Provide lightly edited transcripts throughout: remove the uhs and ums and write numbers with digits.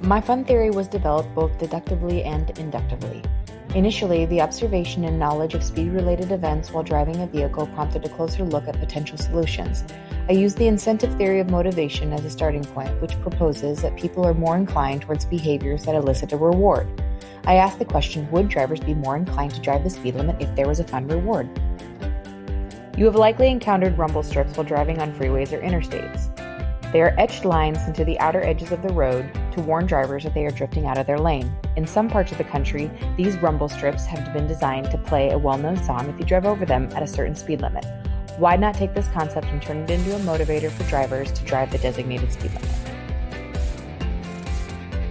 My fun theory was developed both deductively and inductively. Initially, the observation and knowledge of speed-related events while driving a vehicle prompted a closer look at potential solutions. I used the incentive theory of motivation as a starting point, which proposes that people are more inclined towards behaviors that elicit a reward. I asked the question, would drivers be more inclined to drive the speed limit if there was a fun reward? You have likely encountered rumble strips while driving on freeways or interstates. They are etched lines into the outer edges of the road to warn drivers that they are drifting out of their lane. In some parts of the country, these rumble strips have been designed to play a well-known song if you drive over them at a certain speed limit. Why not take this concept and turn it into a motivator for drivers to drive the designated speed limit?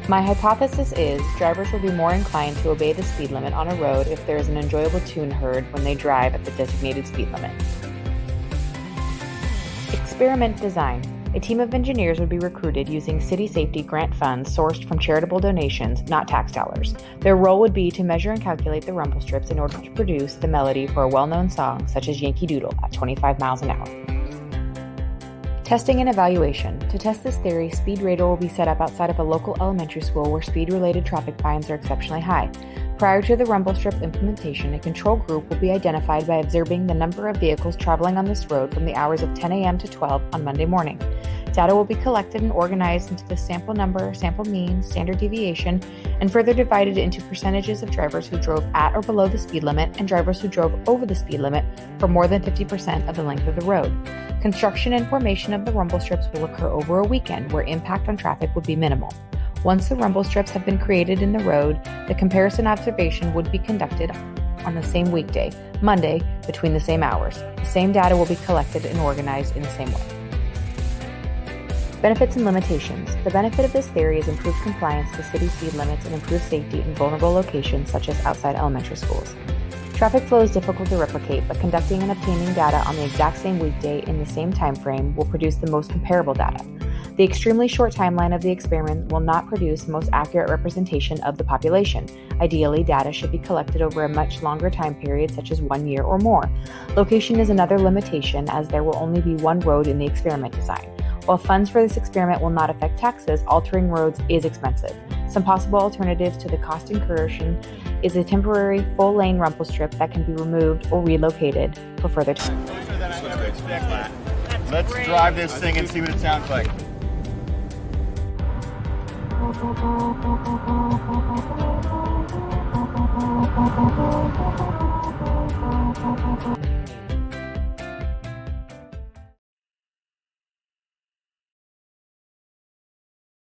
My hypothesis is drivers will be more inclined to obey the speed limit on a road if there is an enjoyable tune heard when they drive at the designated speed limit. Experiment design. A team of engineers would be recruited using city safety grant funds sourced from charitable donations, not tax dollars. Their role would be to measure and calculate the rumble strips in order to produce the melody for a well-known song such as Yankee Doodle at 25 miles an hour. Testing and evaluation. To test this theory, speed radar will be set up outside of a local elementary school where speed-related traffic fines are exceptionally high. Prior to the rumble strip implementation, a control group will be identified by observing the number of vehicles traveling on this road from the hours of 10 a.m. to 12 on Monday morning. Data will be collected and organized into the sample number, sample mean, standard deviation, and further divided into percentages of drivers who drove at or below the speed limit and drivers who drove over the speed limit for more than 50% of the length of the road. Construction and formation of the rumble strips will occur over a weekend where impact on traffic would be minimal. Once the rumble strips have been created in the road, the comparison observation would be conducted on the same weekday, Monday, between the same hours. The same data will be collected and organized in the same way. Benefits and limitations. The benefit of this theory is improved compliance to city speed limits and improved safety in vulnerable locations such as outside elementary schools. Traffic flow is difficult to replicate, but conducting and obtaining data on the exact same weekday in the same time frame will produce the most comparable data. The extremely short timeline of the experiment will not produce the most accurate representation of the population. Ideally, data should be collected over a much longer time period, such as 1 year or more. Location is another limitation, as there will only be one road in the experiment design. While funds for this experiment will not affect taxes, altering roads is expensive. Some possible alternatives to the cost incursion is a temporary full-lane rumble strip that can be removed or relocated for further time. Let's drive this thing and see what it sounds like.